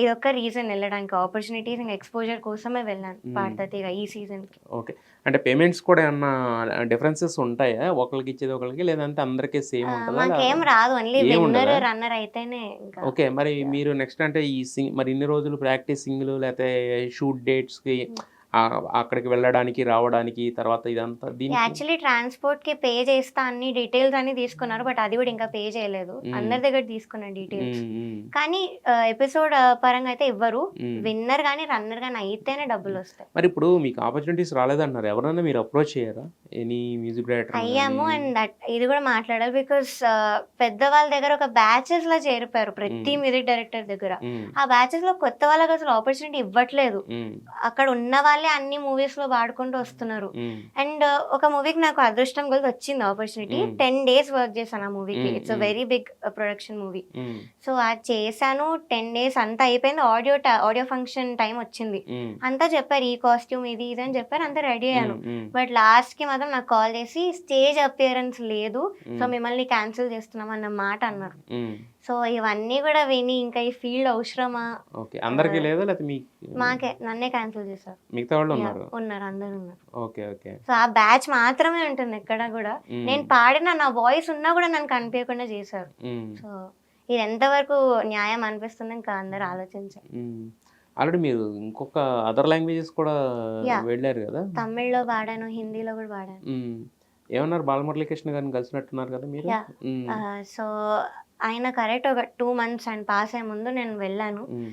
ఇదొక్క రీజన్ వెళ్ళడానికి. ఆపర్చునిటీస్ ఇంక ఎక్స్‌పోజర్ కోసమే వెళ్ళాను పాడతాతీగ ఈ సీజన్‌కి. ఓకే. అంటే పేమెంట్స్ కూడా ఏమన్నా డిఫరెన్సెస్ ఉంటాయా? ఒకళ్ళకి ఇచ్చేది ఒకళ్ళకి లేదంటే అందరికీ సేమ్ ఉంటదా? మాకేం రాదు. ఓన్లీ ఏం విన్నర్, ఉండదా? రన్నర్ అయితేనే ఇంకా. ఓకే. మరి మీరు నెక్స్ట్ అంటే ఈ మరి ఇన్ని రోజులు ప్రాక్టీసింగ్‌లు లేతే షూట్ డేట్స్‌కి అక్కడికి వెళ్ళడానికి, రావడానికి తర్వాత ఇదంతా దీనికి యాక్చువల్లీ ట్రాన్స్‌పోర్ట్‌కి పే చేస్తా అన్ని డీటెయిల్స్ అన్నీ తీసుకున్నారు. బట్ అది కూడా ఇంకా పే చేయలేదు. అందరి దగ్గర తీసుకున్నాను డీటెయిల్స్. హ్మ్. హ్మ్. కానీ ఎపిసోడ్ పరంగా అయితే ఇవ్వరు. హ్మ్. విన్నర్ గాని, రన్నర్ గాని అయితేనే డబ్బులొస్తాయి. మరి ఇప్పుడు మీకు ఆపర్చునిటీస్ రాలేదన్నారు. ఎవరైనా మీరు అప్రోచ్ అయ్యారా? ఎనీ మ్యూజిక్ డైరెక్టర్‌ని అయ్యాము. గాని? అండ్ ఇది కూడా మాట్లాడాలి. బికాస్ పెద్దవాళ్ళ దగ్గర ఒక బ్యాచెస్‌లా చేరిపోయారు ప్రతి మ్యూజిక్ డైరెక్టర్ దగ్గర. హ్మ్. ఆ బ్యాచెస్‌లో కొత్త వాళ్ళకి అసలు ఆపర్చునిటీ ఇవ్వట్లేదు. హ్మ్. అక్కడ ఉన్న వాళ్ళే అన్ని మూవీస్‌లో వాడుకుంటూ వస్తున్నారు. హ్మ్. అండ్ ఒక మూవీకి నాకు అదృష్టం కొలిది వచ్చింది ఆపర్చునిటీ. 10 డేస్ వర్క్ చేశాను ఆ మూవీకి. It's a very big production movie. Hmm. So, అది చేశాను. 10 డేస్ అంతా అయిపోయింది. ఆడియో ఫంక్షన్ టైమ్ వచ్చింది. హ్మ్. అంతా చెప్పారు. ఈ కాస్ట్యూమ్ ఇది ఇది అని చెప్పారు. అంతా రెడీ అయ్యాను. హ్మ్. బట్ లాస్ట్‌కి మాత్రం నాకు కాల్ చేసి స్టేజ్ అపియరెన్స్ లేదు. సో, మిమ్మల్ని క్యాన్సిల్ చేస్తున్నాం అన్న మాట అన్నారు. హ్మ్. సో, ఇవన్నీ కూడా విని ఇంకా ఈ ఫీల్డ్ అవసరమా? ఓకే. అందరికి లేదా? లేకపోతే మీకు నన్నే క్యాన్సిల్ చేశారు. మిగతా వాళ్ళు యాహ్! ఉన్నారు? ఉన్నారు. అందరూ ఉన్నారు. ఓకే. ఓకే. సో, ఆ బ్యాచ్ మాత్రమే ఉంటుంది ఎక్కడ గూడా. నేను పాడిన నా వాయిస్ ఉన్నా గూడా నన్ను కనిపియకుండా చేశారు. హ్మ్. సో, ఇది ఎంతవరకు న్యాయం అనిపిస్తుంది ఇంకా అందరూ ఆలోచించాలి. హ్మ్. ఆల్రెడీ మీరు ఇంకొక అదర్ లాంగ్వేజెస్ కూడా యాహ్! వెళ్ళారు గదా! తమిళ్‌లో పాడాను. హిందీలో గూడా పాడాను. హ్మ్. ఏమన్నారు బాలమురళీకృష్ణ గారిని కలిసినట్టున్నారు కదా మీరు? యాహ్! హ్మ్. సో, ఆయన కరెక్ట్ ఒక 2 మంత్స్ ఆయన పాస్ అయ్యే ముందు నేను వెళ్ళాను. హ్మ్.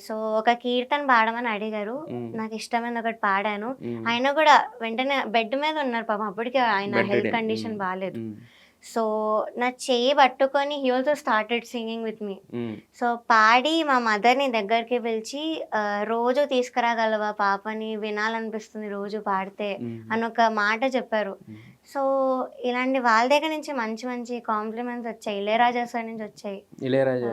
సో, ఒక కీర్తన పాడమని అడిగారు. హ్మ్. నాకిష్టమైంది ఒకటి పాడాను. హ్మ్. ఆయన గూడా వెంటనే బెడ్ మీద ఉన్నారు పాపం. అప్పటికి ఆయన బెడ్ హెల్త్ రిడెన్. కండిషన్ బాలేదు. హ్మ్. సో, నా చెయ్యి పట్టుకొని he also started singing with me. Hmm. So, పాడి మా మదర్‌ని దగ్గరికి పిలిచి రోజు తీసుకురాగలవా పాపని? వినాలనిపిస్తుంది రోజు పాడితే అనొక మాట చెప్పారు. సో, ఇలాంటి వాళ్ళ దగ్గర నుంచి మంచి మంచి కాంప్లిమెంట్స్ వచ్చాయి. ఇళయరాజా సార్ నుంచి వచ్చాయి. ఇళయరాజా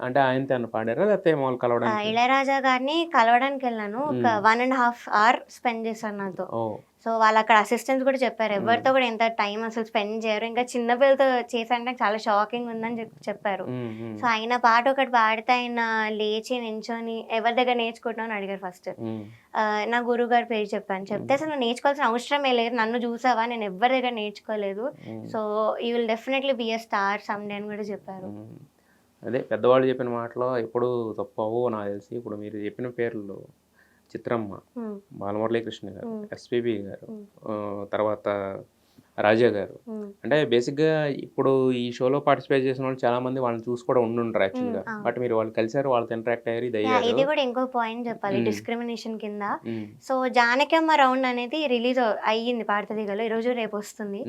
అంటే ఆయనతో ఏమన్నా పాడారా? లేకపోతే మామూలు కలవడానికి? ఇళయరాజా గారిని కలవడానికెళ్ళాను. ఒక 1 ½ అవర్ స్పెండ్ చేశారు నాతో. ఓహ్! సో, వాళ్ళక్కడ అసిస్టెంట్స్ కూడా చెప్పారు. ఎవరితో కూడా ఇంత టైం అసలు స్పెండ్ చేయరు. ఇంకా చిన్న పిల్లలతో చేశారంటే నాకు చాలా షాకింగ్ ఉందని చెప్పారు. సో, ఆయన పాట ఒకటి పాడితే ఆయన లేచి నించొని ఎవరి దగ్గర నేర్చుకుంటున్నావు అని అడిగారు ఫస్ట్. నా గురువుగారి పేరు చెప్పాను. చెప్తే అసలు నువ్వు నేర్చుకోవాల్సిన అవసరమే లేదు. నన్ను చూసావా? నేను ఎవ్వరి దగ్గర నేర్చుకోలేదు. So, you will definitely be a star someday అని కూడా చెప్పారు. అదే పెద్దవాళ్ళు చెప్పిన మాటలో ఎప్పుడూ తప్పవు నాకు తెలిసి. ఇప్పుడు మీరు చెప్పిన పేర్లు చిత్రమ్మ, బాలమురళీకృష్ణ గారు, ఎస్‌పీబీ గారు, తర్వాత రాజా గారు. అంటే బేసిక్‌గా ఇప్పుడు ఈ షోలో పార్టిసిపేట్ చేసిన వాళ్ళు చాలామంది వాళ్ళని చూసి కూడా ఉండుంటారు యాక్చువల్‌గా. బట్ మీరు వాళ్ళు కలిసారు, వాళ్ళతో ఇంటరాక్ట్ అయ్యారు, ఇది అయ్యారు. ఇది కూడా ఇంకో పాయింట్ చెప్పాలి డిస్క్రిమినేషన్ కింద. సో, జానకమ్మ రౌండ్ అనేది రిలీజ్ అయ్యింది పాడతీగలో. ఈరోజు రేపు వస్తుంది.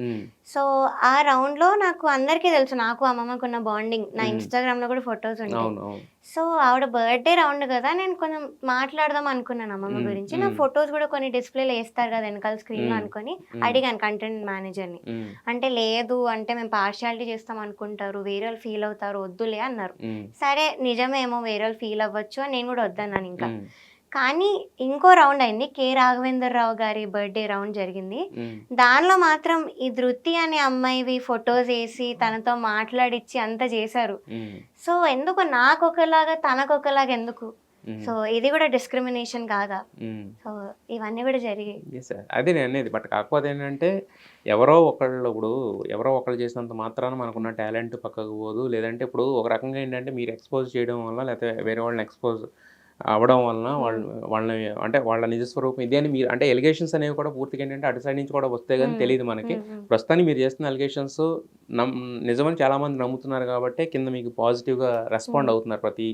సో, ఆ రౌండ్‌లో నాకు అందరికీ తెలుసు. నాకు అమ్మమ్మకున్న బాండింగ్. నా ఇన్‌స్టాగ్రామ్‌లో కూడా ఫొటోస్ ఉంటాయి. సో, ఆవిడ బర్త్‌డే రౌండ్ కదా! నేను కొంచెం మాట్లాడదాం అనుకున్నాను అమ్మమ్మ గురించి. నా ఫొటోస్ కూడా కొన్ని డిస్‌ప్లేలో ఏస్తారు కదా! వెనకాల స్క్రీన్‌లో అనుకోని అడిగాను కంటెంట్ మేనేజర్‌ని. అంటే లేదు అంటే మేము పార్షియాలిటీ చేస్తాం అనుకుంటారు. వేరే వాళ్ళు ఫీల్ అవుతారు. వద్దులే అన్నారు. సరే నిజమేమో వేరే వాళ్ళు ఫీల్ అవ్వచ్చు అని నేను కూడా వద్దన్నాను ఇంకా. కానీ ఇంకో రౌండ్ అయింది. కె. రాఘవేంద్రరావు గారి బర్త్‌డే రౌండ్ జరిగింది. దానిలో మాత్రం ఈ ధృతి అనే అమ్మాయివి ఫొటోస్ ఏసి తనతో మాట్లాడిచ్చి అంతా చేశారు. సో, ఎందుకు నాకొకలాగా తనకొకలాగా ఎందుకు? సో, ఇది కూడా డిస్క్రిమినేషన్ కాదా? సో, ఇవన్నీ కూడా జరిగాయి. అదే నేను అనేది. బట్ కాకపోతే ఏంటంటే ఎవరో ఒకళ్ళు చేసినంత మాత్రాన మనకున్న టాలెంట్ పక్కకు పోదు. లేదంటే ఇప్పుడు ఒక రకంగా ఏంటంటే మీరు ఎక్స్‌పోజ్ చేయడం వల్ల లేకపోతే వేరే వాళ్ళని ఎక్స్‌పోజ్ అవ్వడం వలన వాళ్ళని అంటే వాళ్ళ నిజస్వరూపం ఇదే అని మీరు అంటే ఎలిగేషన్స్ అనేవి కూడా పూర్తిగా ఏంటంటే అటు సైడ్ నుంచి కూడా వస్తే కానీ తెలియదు మనకి. ప్రస్తుతానికి మీరు చేస్తున్న ఎలిగేషన్స్ నిజమని చాలామంది నమ్ముతున్నారు కాబట్టి కింద మీకు పాజిటివ్‌గా రెస్పాండ్ అవుతున్నారు ప్రతి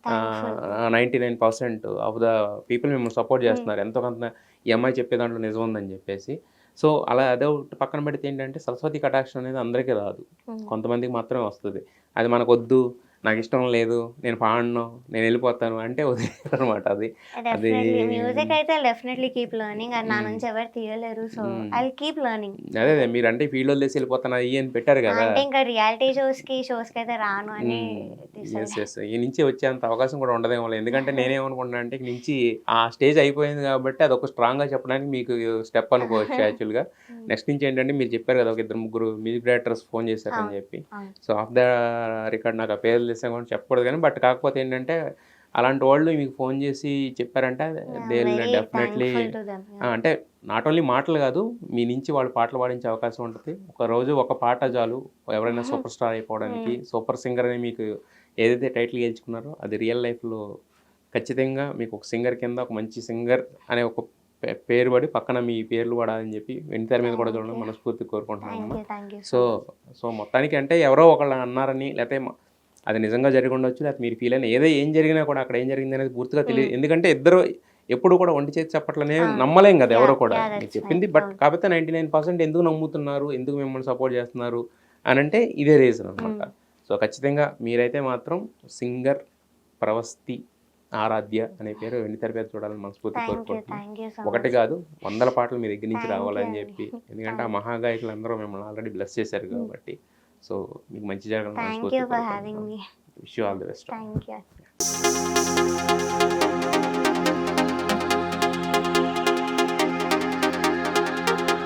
థ్యాంక్ఫుల్. 99% ఆఫ్ ద పీపుల్ మిమ్మల్ని సపోర్ట్ చేస్తున్నారు. ఎంతో కొంత ఈ అమ్మాయి చెప్పే దాంట్లో నిజం ఉందని చెప్పేసి. సో, అలా అదే ఒకటి పక్కన పెడితే ఏంటంటే సరస్వతి కటాక్షం అనేది అందరికీ రాదు. కొంతమందికి మాత్రమే వస్తది. అది మనకొద్దు, నాకిష్టం లేదు, నేను పాడను, నేను వెళ్ళిపోతాను అంటే వదిలేయరనమాట అది. అది డెఫినెట్లీ మ్యూజిక్ అయితే డెఫినెట్లీ కీప్ లెర్నింగ్. అది నా నుంచి ఎవరు తీయలేరు. So I will keep learning. అదే మీరంటే ఫీల్డ్ వదిలేసి వెళ్ళిపోతాను అయ్యి అని పెట్టారు కదా. అంటే ఇంకా రియాలిటీ షోస్కి అయితే రాను అని ఎస్ ఈ నుంచి వచ్చేంత అవకాశం కూడా ఉండదేమో. ఎందుకంటే నేనేమనుకుంటున్నా అంటే ఇక నుంచి ఆ స్టేజ్ అయిపోయింది కాబట్టి అదొక స్ట్రాంగ్గా చెప్పడానికి మీకు స్టెప్ అనుకోవచ్చు యాక్చువల్గా. నెక్స్ట్ నుంచి ఏంటంటే మీరు చెప్పారు కదా, ఒక 2-3 మ్యూజిక్ డైరెక్టర్స్ ఫోన్ చేశారని చెప్పి. సో ఆఫ్ ద రికార్డ్ నాకు ఆ పేర్లు తెలిసా కూడా చెప్పకూడదు కానీ, బట్ కాకపోతే ఏంటంటే అలాంటి వాళ్ళు మీకు ఫోన్ చేసి చెప్పారంటే దే విల్ డెఫినెట్లీ, అంటే నాట్ ఓన్లీ మాటలు కాదు, మీ నుంచి వాళ్ళు పాటలు పాడించే అవకాశం ఉంటుంది. ఒక రోజు ఒక పాట చాలు ఎవరైనా సూపర్ స్టార్ అయిపోవడానికి. సూపర్ సింగర్ అని మీకు ఏదైతే టైటిల్ గెలుచుకున్నారో అది రియల్ లైఫ్లో ఖచ్చితంగా మీకు ఒక సింగర్ కింద ఒక మంచి సింగర్ అనే ఒక పేరు పడి పక్కన మీ పేర్లు పడాలని చెప్పి వెండితెర మీద కూడా చూడడం మనస్ఫూర్తి కోరుకుంటున్నాను. సో మొత్తానికి అంటే ఎవరో ఒకళ్ళు అన్నారని, లేకపోతే అది నిజంగా జరిగి ఉండొచ్చు, లేకపోతే మీరు ఫీల్ అయిన ఏం జరిగినా కూడా అక్కడ ఏం జరిగింది అనేది పూర్తిగా తెలియదు. ఎందుకంటే ఇద్దరు ఎప్పుడు కూడా ఒంటి చేతి చెప్పట్లనే నమ్మలేం కదా ఎవరో కూడా మీరు చెప్పింది. బట్ కాకపోతే 99% ఎందుకు నమ్ముతున్నారు, ఎందుకు మిమ్మల్ని సపోర్ట్ చేస్తున్నారు అని అంటే ఇదే రీజన్ అనమాట. సో ఖచ్చితంగా మీరైతే మాత్రం సింగర్ ప్రవస్తి ఆరాధ్య అనే పేరు వెండితెర మీద చూడాలని మనస్ఫూర్తి కోరుకుంటున్నాను. ఒకటి కాదు 100 పాటలు మీ దగ్గర నుంచి రావాలని చెప్పి. ఎందుకంటే ఆ మహాగాయకులు అందరూ మిమ్మల్ని ఆల్రెడీ బ్లెస్ చేశారు కాబట్టి. సో మీకు మంచి జరగాలని మనస్ఫూర్తి కోరుకుంటున్నాను. Wish you all the best.